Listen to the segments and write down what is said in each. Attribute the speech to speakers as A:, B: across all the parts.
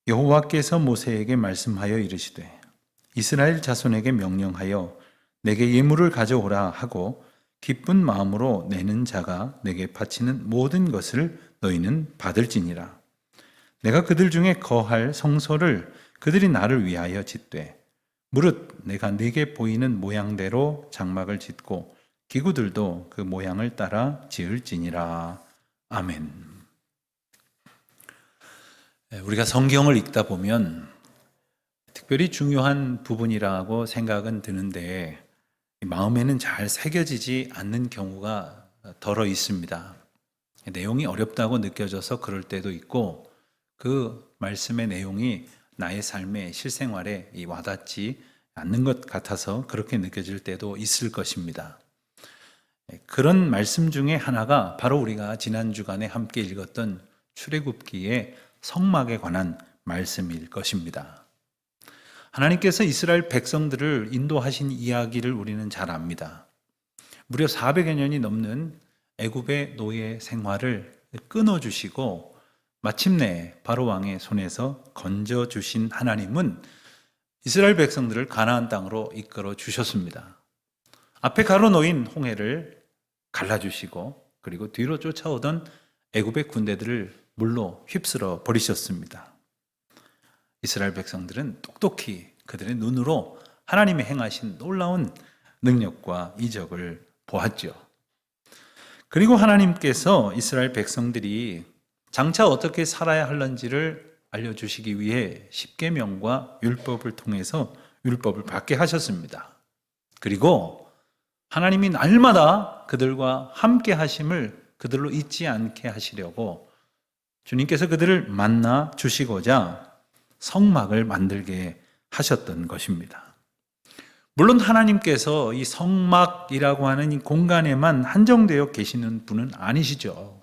A: 여호와께서 모세에게 말씀하여 이르시되 이스라엘 자손에게 명령하여 내게 예물을 가져오라 하고 기쁜 마음으로 내는 자가 내게 바치는 모든 것을 너희는 받을지니라. 내가 그들 중에 거할 성소를 그들이 나를 위하여 짓되 무릇 내가 네게 보이는 모양대로 장막을 짓고 기구들도 그 모양을 따라 지을지니라. 아멘. 우리가 성경을 읽다 보면 특별히 중요한 부분이라고 생각은 드는데 마음에는 잘 새겨지지 않는 경우가 덜어 있습니다. 내용이 어렵다고 느껴져서 그럴 때도 있고 그 말씀의 내용이 나의 삶의 실생활에 와닿지 않는 것 같아서 그렇게 느껴질 때도 있을 것입니다. 그런 말씀 중에 하나가 바로 우리가 지난 주간에 함께 읽었던 출애굽기의 성막에 관한 말씀일 것입니다. 하나님께서 이스라엘 백성들을 인도하신 이야기를 우리는 잘 압니다. 무려 400여 년이 넘는 애굽의 노예 생활을 끊어주시고 마침내 바로 왕의 손에서 건져주신 하나님은 이스라엘 백성들을 가나안 땅으로 이끌어 주셨습니다. 앞에 가로놓인 홍해를 갈라주시고 그리고 뒤로 쫓아오던 애굽의 군대들을 물로 휩쓸어 버리셨습니다. 이스라엘 백성들은 똑똑히 그들의 눈으로 하나님의 행하신 놀라운 능력과 이적을 보았죠. 그리고 하나님께서 이스라엘 백성들이 장차 어떻게 살아야 할는지를 알려주시기 위해 십계명과 율법을 통해서 율법을 받게 하셨습니다. 그리고 하나님이 날마다 그들과 함께 하심을 그들로 잊지 않게 하시려고 주님께서 그들을 만나 주시고자 성막을 만들게 하셨던 것입니다. 물론 하나님께서 이 성막이라고 하는 이 공간에만 한정되어 계시는 분은 아니시죠.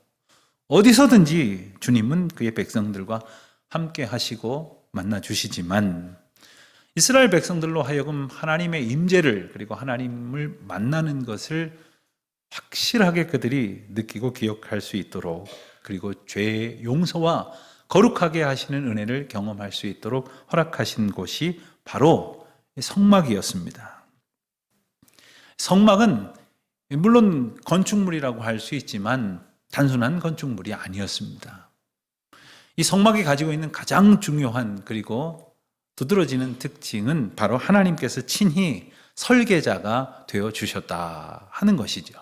A: 어디서든지 주님은 그의 백성들과 함께 하시고 만나 주시지만 이스라엘 백성들로 하여금 하나님의 임재를 그리고 하나님을 만나는 것을 확실하게 그들이 느끼고 기억할 수 있도록 그리고 죄의 용서와 거룩하게 하시는 은혜를 경험할 수 있도록 허락하신 곳이 바로 성막이었습니다. 성막은 물론 건축물이라고 할 수 있지만 단순한 건축물이 아니었습니다. 이 성막이 가지고 있는 가장 중요한 그리고 두드러지는 특징은 바로 하나님께서 친히 설계자가 되어 주셨다 하는 것이죠.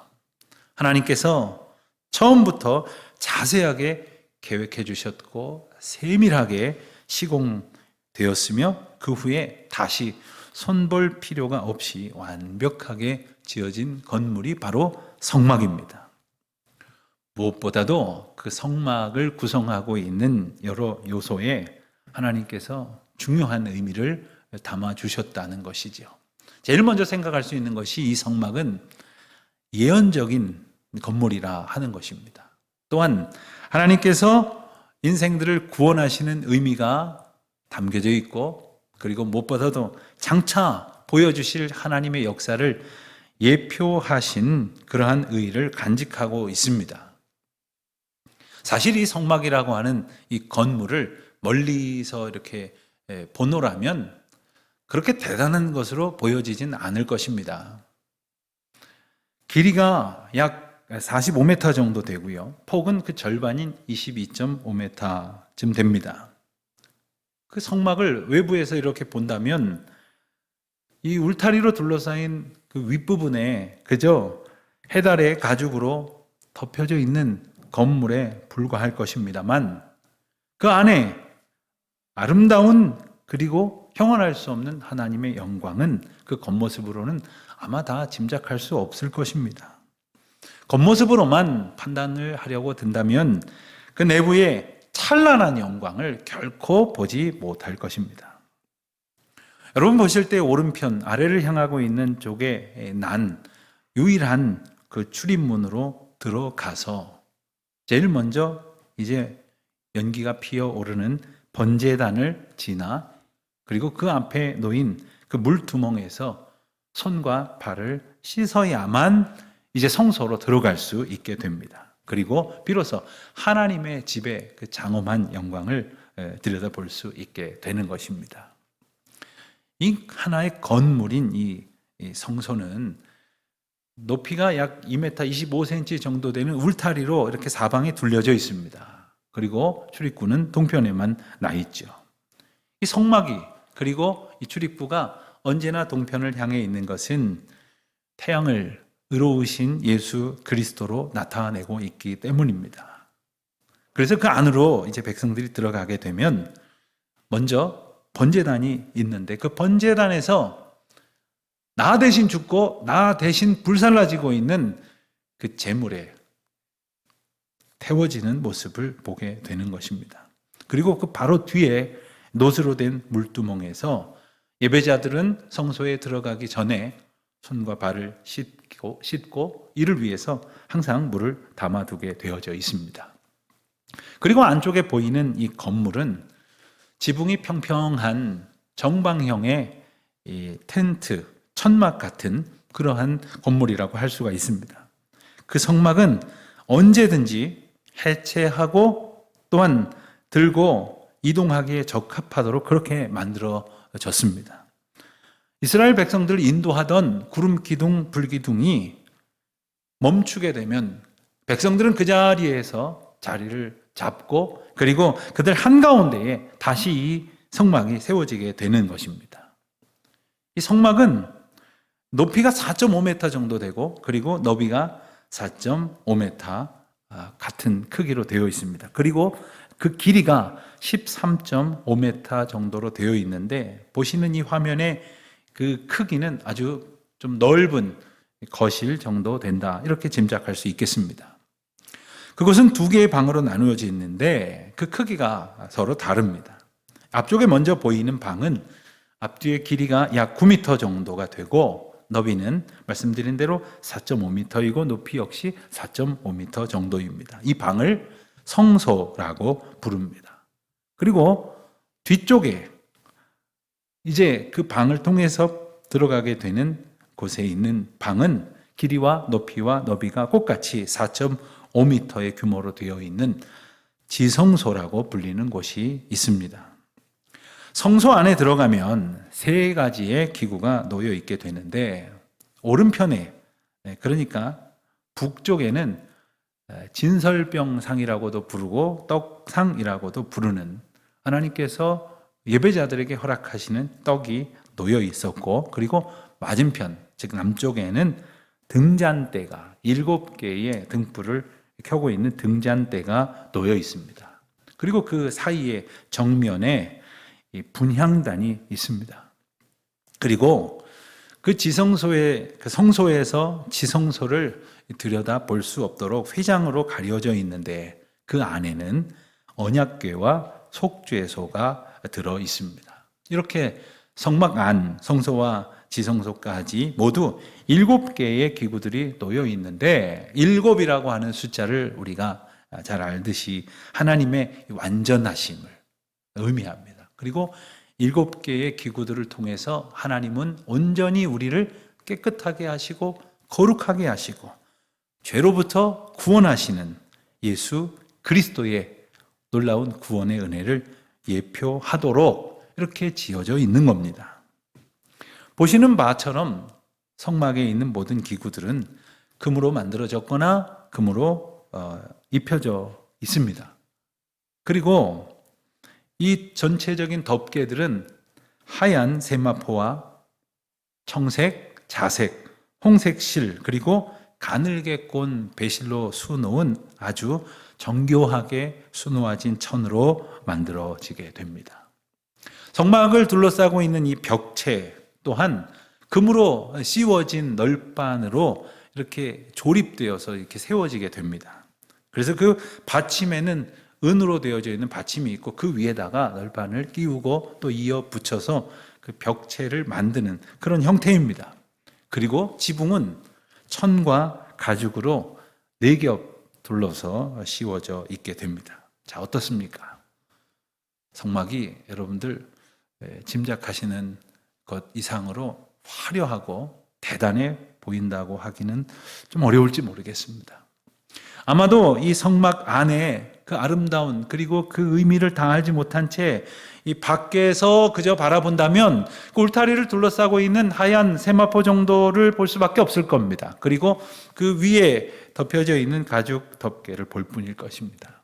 A: 하나님께서 처음부터 자세하게 계획해 주셨고 세밀하게 시공되었으며 그 후에 다시 손볼 필요가 없이 완벽하게 지어진 건물이 바로 성막입니다. 무엇보다도 그 성막을 구성하고 있는 여러 요소에 하나님께서 중요한 의미를 담아 주셨다는 것이죠. 제일 먼저 생각할 수 있는 것이 이 성막은 예언적인 건물이라 하는 것입니다. 또한 하나님께서 인생들을 구원하시는 의미가 담겨져 있고 그리고 무엇보다도 장차 보여주실 하나님의 역사를 예표하신 그러한 의의를 간직하고 있습니다. 사실 이 성막이라고 하는 이 건물을 멀리서 이렇게 보노라면 그렇게 대단한 것으로 보여지진 않을 것입니다. 길이가 약 45m 정도 되고요. 폭은 그 절반인 22.5m쯤 됩니다. 그 성막을 외부에서 이렇게 본다면 이 울타리로 둘러싸인 그 윗부분에 그저 해달의 가죽으로 덮여져 있는 건물에 불과할 것입니다만 그 안에 아름다운 그리고 형언할 수 없는 하나님의 영광은 그 겉모습으로는 아마 다 짐작할 수 없을 것입니다. 겉모습으로만 판단을 하려고 든다면 그 내부의 찬란한 영광을 결코 보지 못할 것입니다. 여러분 보실 때 오른편 아래를 향하고 있는 쪽에 난 유일한 그 출입문으로 들어가서 제일 먼저 이제 연기가 피어오르는 번제단을 지나 그리고 그 앞에 놓인 그 물두멍에서 손과 발을 씻어야만 이제 성소로 들어갈 수 있게 됩니다. 그리고 비로소 하나님의 집의 그 장엄한 영광을 들여다볼 수 있게 되는 것입니다. 이 하나의 건물인 이 성소는 높이가 약 2m 25cm 정도 되는 울타리로 이렇게 사방에 둘려져 있습니다. 그리고 출입구는 동편에만 나 있죠. 이 성막이 그리고 이 출입구가 언제나 동편을 향해 있는 것은 태양을 의로우신 예수 그리스도로 나타내고 있기 때문입니다. 그래서 그 안으로 이제 백성들이 들어가게 되면 먼저 번제단이 있는데 그 번제단에서 나 대신 죽고 나 대신 불살라지고 있는 그 제물에 태워지는 모습을 보게 되는 것입니다. 그리고 그 바로 뒤에 노스로 된 물두멍에서 예배자들은 성소에 들어가기 전에 손과 발을 씻고 이를 위해서 항상 물을 담아두게 되어져 있습니다. 그리고 안쪽에 보이는 이 건물은 지붕이 평평한 정방형의 이 텐트, 천막 같은 그러한 건물이라고 할 수가 있습니다. 그 성막은 언제든지 해체하고 또한 들고 이동하기에 적합하도록 그렇게 만들어졌습니다. 이스라엘 백성들을 인도하던 구름 기둥, 불기둥이 멈추게 되면 백성들은 그 자리에서 자리를 잡고 그리고 그들 한가운데에 다시 이 성막이 세워지게 되는 것입니다. 이 성막은 높이가 4.5m 정도 되고 그리고 너비가 4.5m 같은 크기로 되어 있습니다. 그리고 그 길이가 13.5m 정도로 되어 있는데 보시는 이 화면에 그 크기는 아주 좀 넓은 거실 정도 된다 이렇게 짐작할 수 있겠습니다. 그것은 두 개의 방으로 나누어져 있는데 그 크기가 서로 다릅니다. 앞쪽에 먼저 보이는 방은 앞뒤의 길이가 약 9m 정도가 되고 너비는 말씀드린 대로 4.5m이고 높이 역시 4.5m 정도입니다. 이 방을 성소라고 부릅니다. 그리고 뒤쪽에 이제 그 방을 통해서 들어가게 되는 곳에 있는 방은 길이와 높이와 너비가 똑같이 4.5m의 규모로 되어 있는 지성소라고 불리는 곳이 있습니다. 성소 안에 들어가면 세 가지의 기구가 놓여 있게 되는데 오른편에 그러니까 북쪽에는 진설병상이라고도 부르고 떡상이라고도 부르는 하나님께서 예배자들에게 허락하시는 떡이 놓여 있었고 그리고 맞은편 즉 남쪽에는 등잔대가 7개의 등불을 켜고 있는 등잔대가 놓여 있습니다. 그리고 그 사이에 정면에 분향단이 있습니다. 그리고 그 지성소의 그 성소에서 지성소를 들여다 볼 수 없도록 휘장으로 가려져 있는데 그 안에는 언약궤와 속죄소가 들어 있습니다. 이렇게 성막 안 성소와 지성소까지 모두 7개의 기구들이 놓여 있는데 7이라고 하는 숫자를 우리가 잘 알듯이 하나님의 완전하심을 의미합니다. 그리고 7개의 기구들을 통해서 하나님은 온전히 우리를 깨끗하게 하시고 거룩하게 하시고 죄로부터 구원하시는 예수 그리스도의 놀라운 구원의 은혜를 예표하도록 이렇게 지어져 있는 겁니다. 보시는 바처럼 성막에 있는 모든 기구들은 금으로 만들어졌거나 금으로 입혀져 있습니다. 그리고 이 전체적인 덮개들은 하얀 세마포와 청색, 자색, 홍색 실 그리고 가늘게 꼰 배실로 수놓은 아주 정교하게 수놓아진 천으로 만들어지게 됩니다. 성막을 둘러싸고 있는 이 벽체 또한 금으로 씌워진 널판으로 이렇게 조립되어서 이렇게 세워지게 됩니다. 그래서 그 받침에는 은으로 되어져 있는 받침이 있고 그 위에다가 널판을 끼우고 또 이어 붙여서 그 벽체를 만드는 그런 형태입니다. 그리고 지붕은 천과 가죽으로 4겹 둘러서 씌워져 있게 됩니다. 자, 어떻습니까? 성막이 여러분들 짐작하시는 것 이상으로 화려하고 대단해 보인다고 하기는 좀 어려울지 모르겠습니다. 아마도 이 성막 안에 그 아름다운 그리고 그 의미를 다 알지 못한 채 이 밖에서 그저 바라본다면 그 울타리를 둘러싸고 있는 하얀 세마포 정도를 볼 수밖에 없을 겁니다. 그리고 그 위에 덮여져 있는 가죽 덮개를 볼 뿐일 것입니다.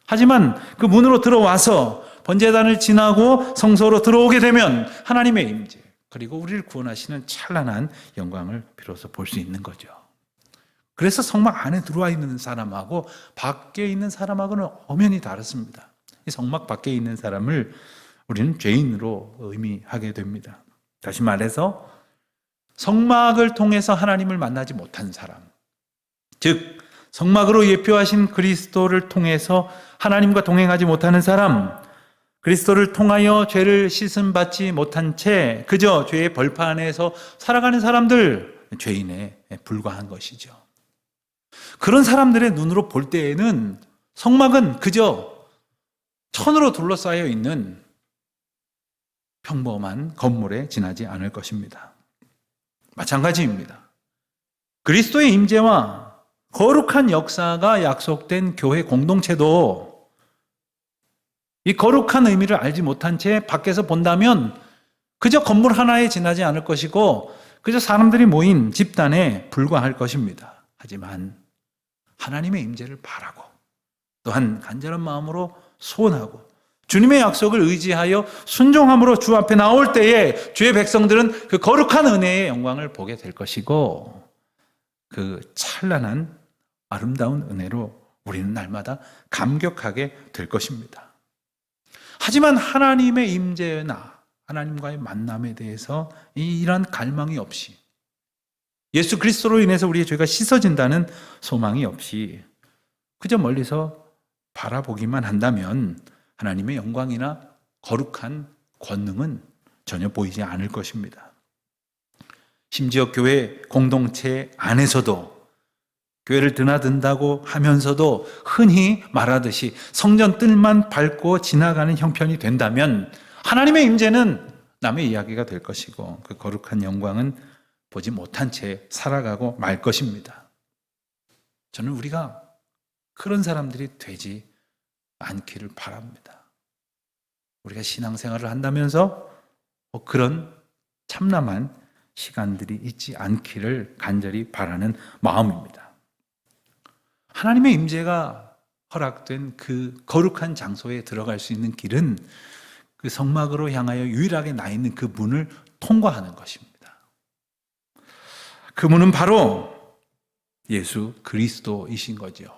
A: 하지만 그 문으로 들어와서 번제단을 지나고 성소로 들어오게 되면 하나님의 임재 그리고 우리를 구원하시는 찬란한 영광을 비로소 볼 수 있는 거죠. 그래서 성막 안에 들어와 있는 사람하고 밖에 있는 사람하고는 엄연히 다릅니다. 이 성막 밖에 있는 사람을 우리는 죄인으로 의미하게 됩니다. 다시 말해서 성막을 통해서 하나님을 만나지 못한 사람, 즉 성막으로 예표하신 그리스도를 통해서 하나님과 동행하지 못하는 사람, 그리스도를 통하여 죄를 씻음받지 못한 채 그저 죄의 벌판에서 살아가는 사람들, 죄인에 불과한 것이죠. 그런 사람들의 눈으로 볼 때에는 성막은 그저 천으로 둘러싸여 있는 평범한 건물에 지나지 않을 것입니다. 마찬가지입니다. 그리스도의 임재와 거룩한 역사가 약속된 교회 공동체도 이 거룩한 의미를 알지 못한 채 밖에서 본다면 그저 건물 하나에 지나지 않을 것이고 그저 사람들이 모인 집단에 불과할 것입니다. 하지만 하나님의 임재를 바라고 또한 간절한 마음으로 소원하고 주님의 약속을 의지하여 순종함으로 주 앞에 나올 때에 주의 백성들은 그 거룩한 은혜의 영광을 보게 될 것이고 그 찬란한 아름다운 은혜로 우리는 날마다 감격하게 될 것입니다. 하지만 하나님의 임재나 하나님과의 만남에 대해서 이러한 갈망이 없이 예수 그리스도로 인해서 우리의 죄가 씻어진다는 소망이 없이 그저 멀리서 바라보기만 한다면 하나님의 영광이나 거룩한 권능은 전혀 보이지 않을 것입니다. 심지어 교회 공동체 안에서도 교회를 드나든다고 하면서도 흔히 말하듯이 성전 뜰만 밟고 지나가는 형편이 된다면 하나님의 임재는 남의 이야기가 될 것이고 그 거룩한 영광은 보지 못한 채 살아가고 말 것입니다. 저는 우리가 그런 사람들이 되지 않기를 바랍니다. 우리가 신앙생활을 한다면서 그런 참남한 시간들이 있지 않기를 간절히 바라는 마음입니다. 하나님의 임재가 허락된 그 거룩한 장소에 들어갈 수 있는 길은 그 성막으로 향하여 유일하게 나 있는 그 문을 통과하는 것입니다. 그 문은 바로 예수 그리스도이신 거죠.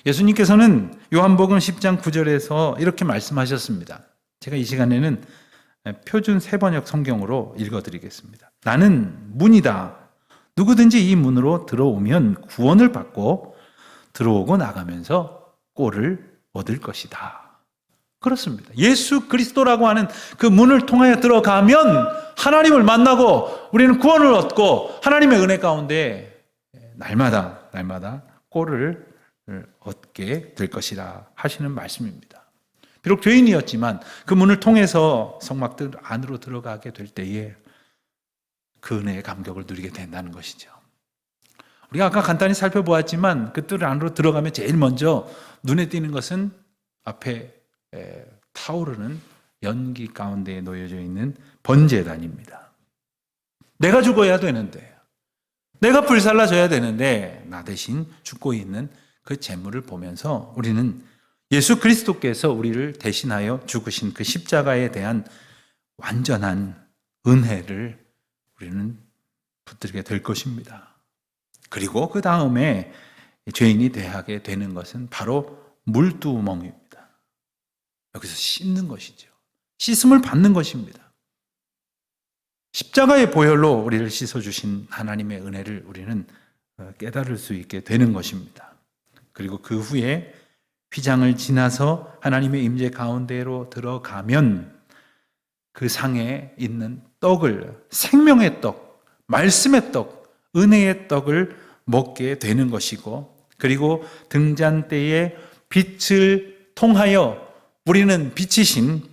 A: 예수님께서는 요한복음 10장 9절에서 이렇게 말씀하셨습니다. 제가 이 시간에는 표준 세번역 성경으로 읽어드리겠습니다. 나는 문이다. 누구든지 이 문으로 들어오면 구원을 받고 들어오고 나가면서 꼴을 얻을 것이다. 그렇습니다. 예수 그리스도라고 하는 그 문을 통하여 들어가면 하나님을 만나고 우리는 구원을 얻고 하나님의 은혜 가운데 날마다 꼴을 얻게 될 것이라 하시는 말씀입니다. 비록 죄인이었지만 그 문을 통해서 성막들 안으로 들어가게 될 때에 그 은혜의 감격을 누리게 된다는 것이죠. 우리가 아까 간단히 살펴보았지만 그 뜰 안으로 들어가면 제일 먼저 눈에 띄는 것은 앞에 타오르는 연기 가운데에 놓여져 있는 번제단입니다. 내가 죽어야 되는데, 내가 불살라져야 되는데 나 대신 죽고 있는 그 제물을 보면서 우리는 예수 그리스도께서 우리를 대신하여 죽으신 그 십자가에 대한 완전한 은혜를 우리는 붙들게 될 것입니다. 그리고 그 다음에 죄인이 대하게 되는 것은 바로 물두멍입니다. 여기서 씻는 것이죠. 씻음을 받는 것입니다. 십자가의 보혈로 우리를 씻어주신 하나님의 은혜를 우리는 깨달을 수 있게 되는 것입니다. 그리고 그 후에 휘장을 지나서 하나님의 임재 가운데로 들어가면 그 상에 있는 떡을, 생명의 떡, 말씀의 떡, 은혜의 떡을 먹게 되는 것이고, 그리고 등잔대에 빛을 통하여 우리는 빛이신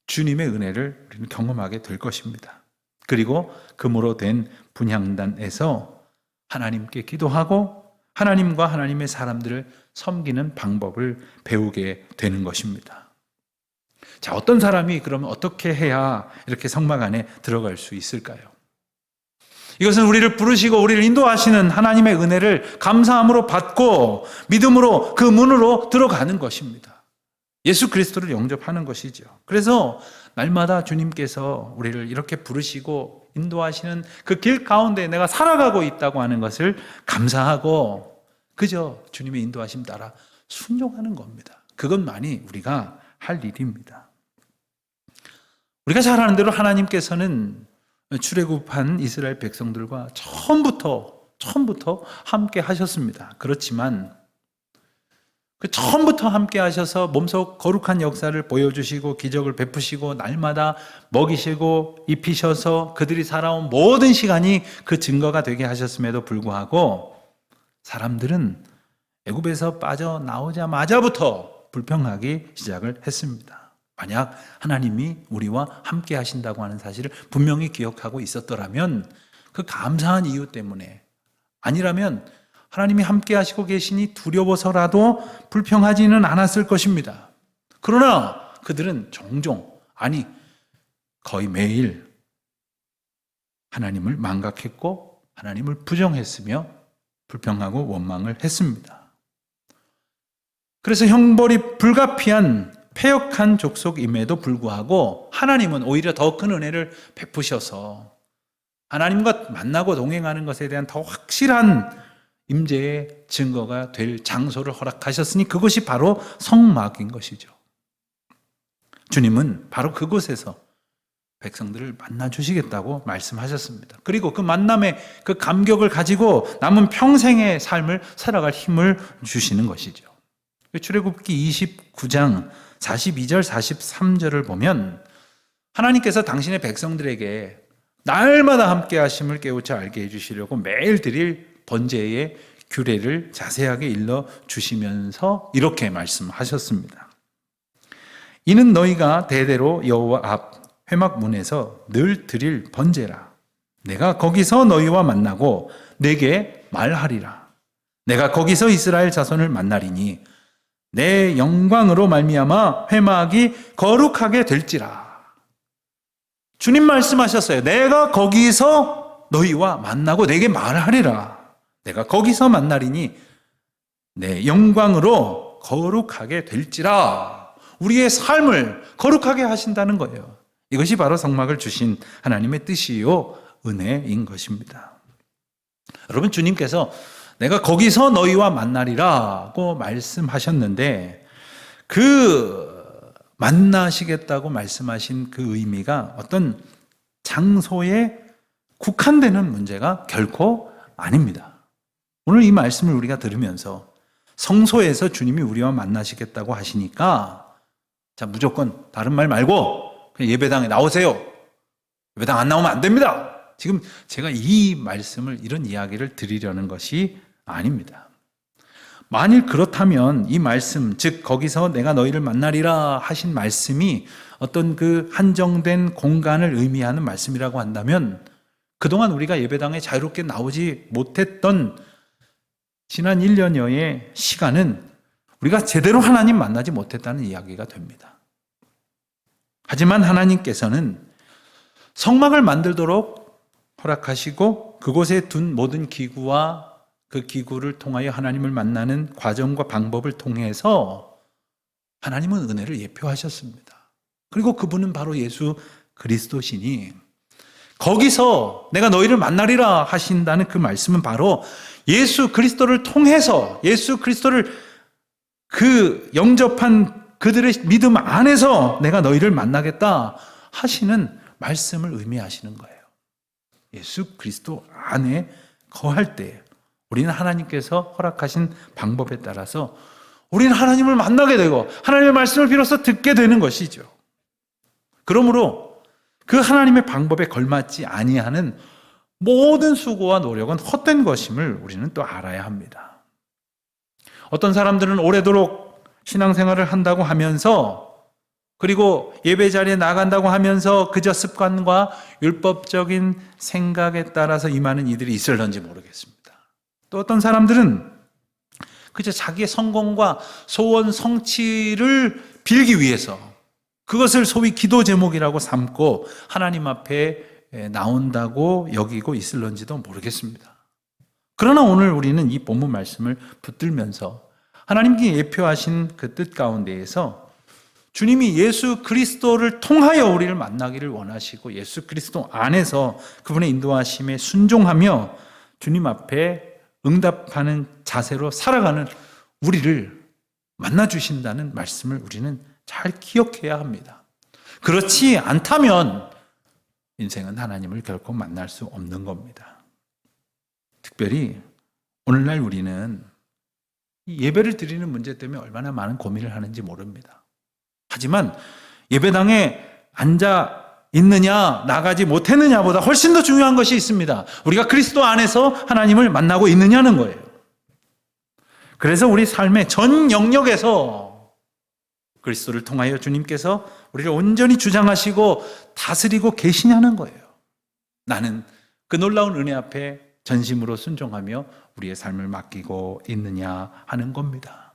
A: 주님의 은혜를 우리는 경험하게 될 것입니다. 그리고 금으로 된 분향단에서 하나님께 기도하고 하나님과 하나님의 사람들을 섬기는 방법을 배우게 되는 것입니다. 자, 어떤 사람이 그러면 어떻게 해야 이렇게 성막 안에 들어갈 수 있을까요? 이것은 우리를 부르시고 우리를 인도하시는 하나님의 은혜를 감사함으로 받고 믿음으로 그 문으로 들어가는 것입니다. 예수 그리스도를 영접하는 것이죠. 그래서 날마다 주님께서 우리를 이렇게 부르시고 인도하시는 그 길 가운데 내가 살아가고 있다고 하는 것을 감사하고 그저 주님의 인도하심 따라 순종하는 겁니다. 그것만이 우리가 할 일입니다. 우리가 잘 아는 대로 하나님께서는 출애굽한 이스라엘 백성들과 처음부터 함께 하셨습니다. 그렇지만 그 처음부터 함께 하셔서 몸속 거룩한 역사를 보여주시고 기적을 베푸시고 날마다 먹이시고 입히셔서 그들이 살아온 모든 시간이 그 증거가 되게 하셨음에도 불구하고 사람들은 애굽에서 빠져나오자마자부터 불평하기 시작을 했습니다. 만약 하나님이 우리와 함께 하신다고 하는 사실을 분명히 기억하고 있었더라면 그 감사한 이유 때문에 아니라면 하나님이 함께 하시고 계시니 두려워서라도 불평하지는 않았을 것입니다. 그러나 그들은 종종, 아니 거의 매일 하나님을 망각했고 하나님을 부정했으며 불평하고 원망을 했습니다. 그래서 형벌이 불가피한 패역한 족속임에도 불구하고 하나님은 오히려 더 큰 은혜를 베푸셔서 하나님과 만나고 동행하는 것에 대한 더 확실한 임재의 증거가 될 장소를 허락하셨으니 그것이 바로 성막인 것이죠. 주님은 바로 그곳에서 백성들을 만나 주시겠다고 말씀하셨습니다. 그리고 그 만남의 그 감격을 가지고 남은 평생의 삶을 살아갈 힘을 주시는 것이죠. 출애굽기 29장 42절 43절을 보면 하나님께서 당신의 백성들에게 날마다 함께 하심을 깨우쳐 알게 해주시려고 매일 드릴 번제의 규례를 자세하게 일러 주시면서 이렇게 말씀하셨습니다. 이는 너희가 대대로 여호와 앞 회막 문에서 늘 드릴 번제라. 내가 거기서 너희와 만나고 내게 말하리라. 내가 거기서 이스라엘 자손을 만나리니 내 영광으로 말미암아 회막이 거룩하게 될지라. 주님 말씀하셨어요. 내가 거기서 너희와 만나고 내게 말하리라. 내가 거기서 만나리니 내 영광으로 거룩하게 될지라. 우리의 삶을 거룩하게 하신다는 거예요. 이것이 바로 성막을 주신 하나님의 뜻이요 은혜인 것입니다. 여러분, 주님께서 내가 거기서 너희와 만나리라고 말씀하셨는데 그 만나시겠다고 말씀하신 그 의미가 어떤 장소에 국한되는 문제가 결코 아닙니다. 오늘 이 말씀을 우리가 들으면서 성소에서 주님이 우리와 만나시겠다고 하시니까 자, 무조건 다른 말 말고 그냥 예배당에 나오세요. 예배당 안 나오면 안 됩니다. 지금 제가 이 말씀을, 이런 이야기를 드리려는 것이 아닙니다. 만일 그렇다면 이 말씀, 즉 거기서 내가 너희를 만나리라 하신 말씀이 어떤 그 한정된 공간을 의미하는 말씀이라고 한다면 그동안 우리가 예배당에 자유롭게 나오지 못했던 지난 1년여의 시간은 우리가 제대로 하나님 만나지 못했다는 이야기가 됩니다. 하지만 하나님께서는 성막을 만들도록 허락하시고 그곳에 둔 모든 기구와 그 기구를 통하여 하나님을 만나는 과정과 방법을 통해서 하나님은 은혜를 예표하셨습니다. 그리고 그분은 바로 예수 그리스도시니 거기서 내가 너희를 만나리라 하신다는 그 말씀은 바로 예수 그리스도를 통해서, 예수 그리스도를 그 영접한 그들의 믿음 안에서 내가 너희를 만나겠다 하시는 말씀을 의미하시는 거예요. 예수 그리스도 안에 거할 때 우리는 하나님께서 허락하신 방법에 따라서 우리는 하나님을 만나게 되고 하나님의 말씀을 비로소 듣게 되는 것이죠. 그러므로 그 하나님의 방법에 걸맞지 아니하는 모든 수고와 노력은 헛된 것임을 우리는 또 알아야 합니다. 어떤 사람들은 오래도록 신앙생활을 한다고 하면서 그리고 예배 자리에 나간다고 하면서 그저 습관과 율법적인 생각에 따라서 임하는 이들이 있을런지 모르겠습니다. 또 어떤 사람들은 그저 자기의 성공과 소원 성취를 빌기 위해서 그것을 소위 기도 제목이라고 삼고 하나님 앞에 나온다고 여기고 있을런지도 모르겠습니다. 그러나 오늘 우리는 이 본문 말씀을 붙들면서 하나님께 예표하신 그 뜻 가운데에서 주님이 예수 그리스도를 통하여 우리를 만나기를 원하시고 예수 그리스도 안에서 그분의 인도하심에 순종하며 주님 앞에 응답하는 자세로 살아가는 우리를 만나주신다는 말씀을 우리는 잘 기억해야 합니다. 그렇지 않다면 인생은 하나님을 결코 만날 수 없는 겁니다. 특별히 오늘날 우리는 예배를 드리는 문제 때문에 얼마나 많은 고민을 하는지 모릅니다. 하지만 예배당에 앉아 있느냐 나가지 못했느냐보다 훨씬 더 중요한 것이 있습니다. 우리가 그리스도 안에서 하나님을 만나고 있느냐는 거예요. 그래서 우리 삶의 전 영역에서 그리스도를 통하여 주님께서 우리를 온전히 주장하시고 다스리고 계시냐는 거예요. 나는 그 놀라운 은혜 앞에 전심으로 순종하며 우리의 삶을 맡기고 있느냐 하는 겁니다.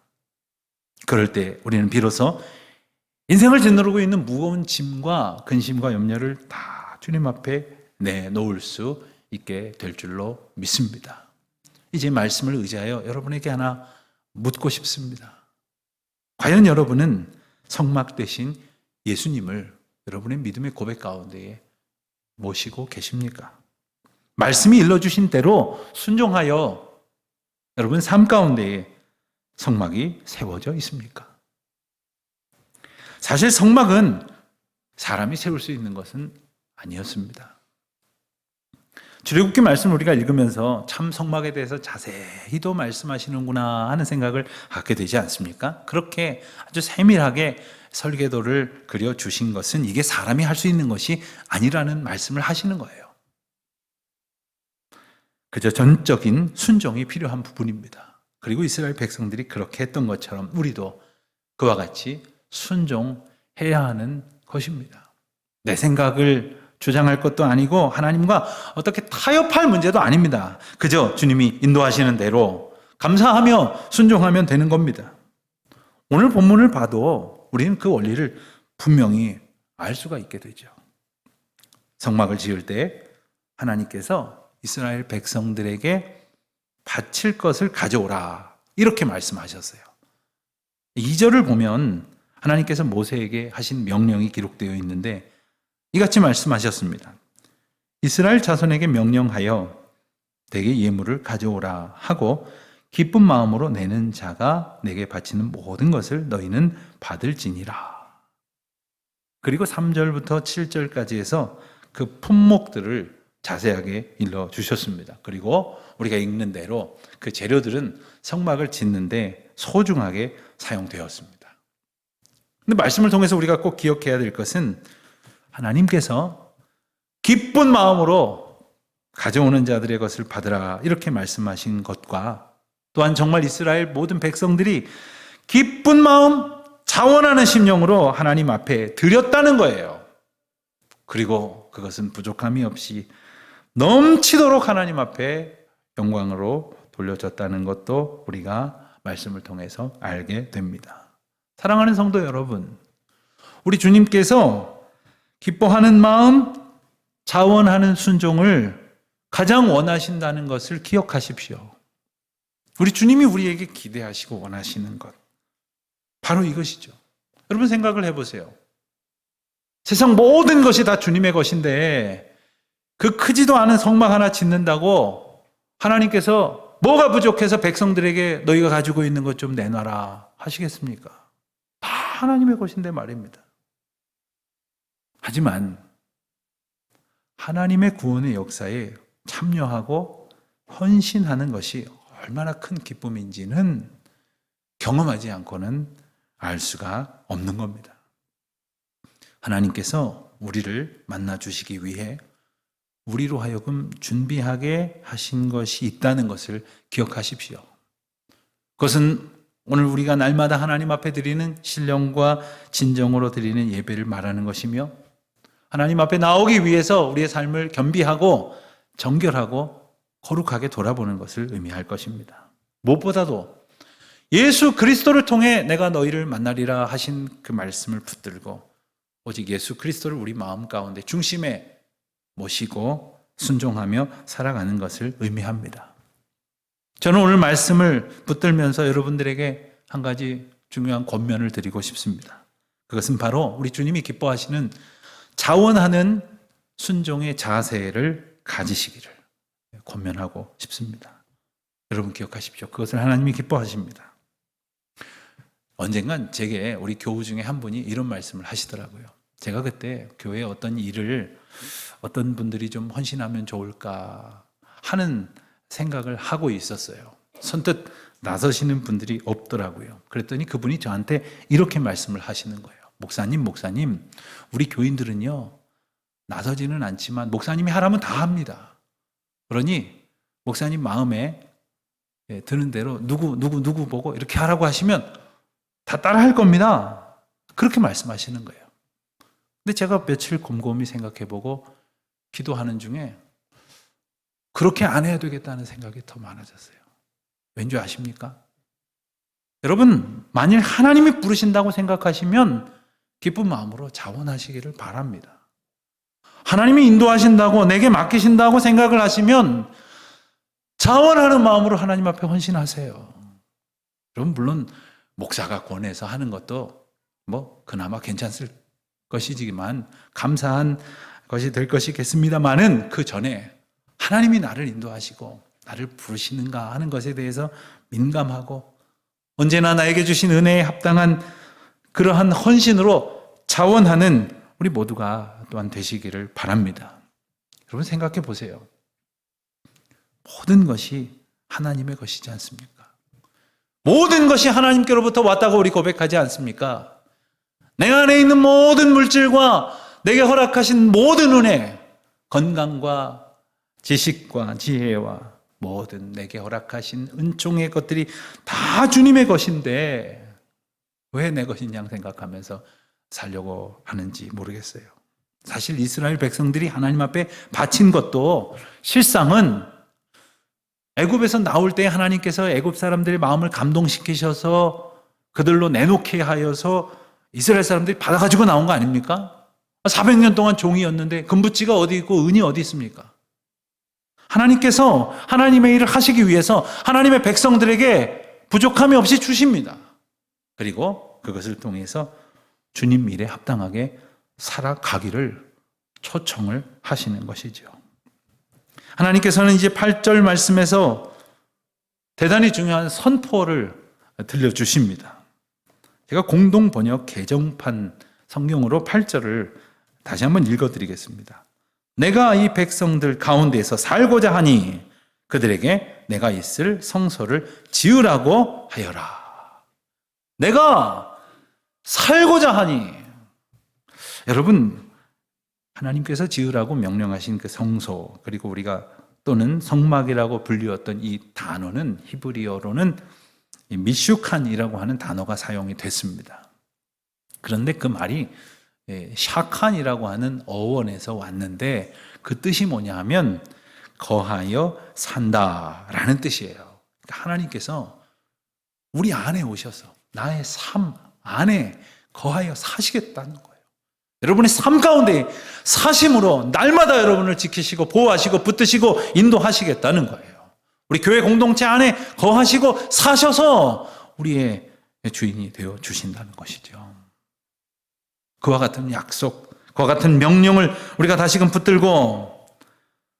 A: 그럴 때 우리는 비로소 인생을 짓누르고 있는 무거운 짐과 근심과 염려를 다 주님 앞에 내놓을 수 있게 될 줄로 믿습니다. 이제 말씀을 의지하여 여러분에게 하나 묻고 싶습니다. 과연 여러분은 성막 되신 예수님을 여러분의 믿음의 고백 가운데에 모시고 계십니까? 말씀이 일러주신 대로 순종하여 여러분 삶 가운데에 성막이 세워져 있습니까? 사실 성막은 사람이 세울 수 있는 것은 아니었습니다. 출애굽기 말씀을 우리가 읽으면서 참 성막에 대해서 자세히도 말씀하시는구나 하는 생각을 갖게 되지 않습니까? 그렇게 아주 세밀하게 설계도를 그려주신 것은 이게 사람이 할 수 있는 것이 아니라는 말씀을 하시는 거예요. 그저 전적인 순종이 필요한 부분입니다. 그리고 이스라엘 백성들이 그렇게 했던 것처럼 우리도 그와 같이 순종해야 하는 것입니다. 내 생각을 주장할 것도 아니고 하나님과 어떻게 타협할 문제도 아닙니다. 그저 주님이 인도하시는 대로 감사하며 순종하면 되는 겁니다. 오늘 본문을 봐도 우리는 그 원리를 분명히 알 수가 있게 되죠. 성막을 지을 때 하나님께서 이스라엘 백성들에게 바칠 것을 가져오라 이렇게 말씀하셨어요. 2절을 보면 하나님께서 모세에게 하신 명령이 기록되어 있는데 이같이 말씀하셨습니다. 이스라엘 자손에게 명령하여 내게 예물을 가져오라 하고 기쁜 마음으로 내는 자가 내게 바치는 모든 것을 너희는 받을지니라. 그리고 3절부터 7절까지 해서 그 품목들을 자세하게 일러주셨습니다. 그리고 우리가 읽는 대로 그 재료들은 성막을 짓는데 소중하게 사용되었습니다. 근데 말씀을 통해서 우리가 꼭 기억해야 될 것은 하나님께서 기쁜 마음으로 가져오는 자들의 것을 받으라 이렇게 말씀하신 것과 또한 정말 이스라엘 모든 백성들이 기쁜 마음, 자원하는 심령으로 하나님 앞에 드렸다는 거예요. 그리고 그것은 부족함이 없이 넘치도록 하나님 앞에 영광으로 돌려졌다는 것도 우리가 말씀을 통해서 알게 됩니다. 사랑하는 성도 여러분, 우리 주님께서 기뻐하는 마음, 자원하는 순종을 가장 원하신다는 것을 기억하십시오. 우리 주님이 우리에게 기대하시고 원하시는 것, 바로 이것이죠. 여러분 생각을 해보세요. 세상 모든 것이 다 주님의 것인데 그 크지도 않은 성막 하나 짓는다고 하나님께서 뭐가 부족해서 백성들에게 너희가 가지고 있는 것 좀 내놔라 하시겠습니까? 다 하나님의 것인데 말입니다. 하지만 하나님의 구원의 역사에 참여하고 헌신하는 것이 얼마나 큰 기쁨인지는 경험하지 않고는 알 수가 없는 겁니다. 하나님께서 우리를 만나 주시기 위해 우리로 하여금 준비하게 하신 것이 있다는 것을 기억하십시오. 그것은 오늘 우리가 날마다 하나님 앞에 드리는 신령과 진정으로 드리는 예배를 말하는 것이며 하나님 앞에 나오기 위해서 우리의 삶을 겸비하고 정결하고 거룩하게 돌아보는 것을 의미할 것입니다. 무엇보다도 예수 그리스도를 통해 내가 너희를 만나리라 하신 그 말씀을 붙들고 오직 예수 그리스도를 우리 마음 가운데 중심에 모시고 순종하며 살아가는 것을 의미합니다. 저는 오늘 말씀을 붙들면서 여러분들에게 한 가지 중요한 권면을 드리고 싶습니다. 그것은 바로 우리 주님이 기뻐하시는 자원하는 순종의 자세를 가지시기를 권면하고 싶습니다. 여러분 기억하십시오. 그것을 하나님이 기뻐하십니다. 언젠간 제게 우리 교우 중에 한 분이 이런 말씀을 하시더라고요. 제가 그때 교회에 어떤 일을 어떤 분들이 좀 헌신하면 좋을까 하는 생각을 하고 있었어요. 선뜻 나서시는 분들이 없더라고요. 그랬더니 그분이 저한테 이렇게 말씀을 하시는 거예요. 목사님, 우리 교인들은요, 나서지는 않지만 목사님이 하라면 다 합니다. 그러니 목사님 마음에 드는 대로 누구 보고 이렇게 하라고 하시면 다 따라 할 겁니다. 그렇게 말씀하시는 거예요. 근데 제가 며칠 곰곰이 생각해보고 기도하는 중에 그렇게 안 해야 되겠다는 생각이 더 많아졌어요. 왠지 아십니까? 여러분, 만일 하나님이 부르신다고 생각하시면 기쁜 마음으로 자원하시기를 바랍니다. 하나님이 인도하신다고 내게 맡기신다고 생각을 하시면 자원하는 마음으로 하나님 앞에 헌신하세요. 여러분, 물론 목사가 권해서 하는 것도 그나마 괜찮을 것이지만 감사한 것이 될 것이겠습니다만은 그 전에 하나님이 나를 인도하시고 나를 부르시는가 하는 것에 대해서 민감하고 언제나 나에게 주신 은혜에 합당한 그러한 헌신으로 자원하는 우리 모두가 또한 되시기를 바랍니다. 여러분 생각해 보세요. 모든 것이 하나님의 것이지 않습니까? 모든 것이 하나님께로부터 왔다고 우리 고백하지 않습니까? 내 안에 있는 모든 물질과 내게 허락하신 모든 은혜, 건강과 지식과 지혜와 모든 내게 허락하신 은총의 것들이 다 주님의 것인데 왜 내 것이냐 생각하면서 살려고 하는지 모르겠어요. 사실 이스라엘 백성들이 하나님 앞에 바친 것도 실상은 애굽에서 나올 때 하나님께서 애굽 사람들의 마음을 감동시키셔서 그들로 내놓게 하여서 이스라엘 사람들이 받아가지고 나온 거 아닙니까? 400년 동안 종이었는데 금붙지가 어디 있고 은이 어디 있습니까? 하나님께서 하나님의 일을 하시기 위해서 하나님의 백성들에게 부족함이 없이 주십니다. 그리고 그것을 통해서 주님 일에 합당하게 살아가기를 초청을 하시는 것이죠. 하나님께서는 이제 8절 말씀에서 대단히 중요한 선포를 들려주십니다. 제가 공동 번역 개정판 성경으로 8절을 다시 한번 읽어드리겠습니다. 내가 이 백성들 가운데에서 살고자 하니 그들에게 내가 있을 성소를 지으라고 하여라. 내가 살고자 하니, 여러분 하나님께서 지으라고 명령하신 그 성소, 그리고 우리가 또는 성막이라고 불리웠던 이 단어는 히브리어로는 미슈칸이라고 하는 단어가 사용이 됐습니다. 그런데 그 말이 샤칸이라고 하는 어원에서 왔는데 그 뜻이 뭐냐 하면 거하여 산다라는 뜻이에요. 그러니까 하나님께서 우리 안에 오셔서 나의 삶 안에 거하여 사시겠다는 거예요. 여러분의 삶 가운데 사심으로 날마다 여러분을 지키시고 보호하시고 붙드시고 인도하시겠다는 거예요. 우리 교회 공동체 안에 거하시고 사셔서 우리의 주인이 되어 주신다는 것이죠. 그와 같은 약속, 그와 같은 명령을 우리가 다시금 붙들고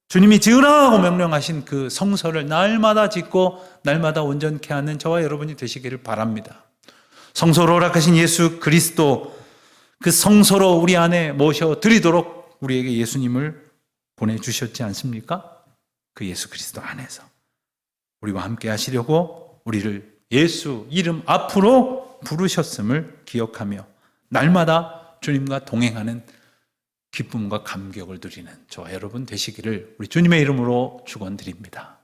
A: 주님이 지으라고 명령하신 그 성소를 날마다 짓고 날마다 온전케 하는 저와 여러분이 되시기를 바랍니다. 성소로 허락하신 예수 그리스도, 그 성소로 우리 안에 모셔드리도록 우리에게 예수님을 보내주셨지 않습니까? 그 예수 그리스도 안에서 우리와 함께 하시려고 우리를 예수 이름 앞으로 부르셨음을 기억하며 날마다 주님과 동행하는 기쁨과 감격을 누리는 저와 여러분 되시기를 우리 주님의 이름으로 축원드립니다.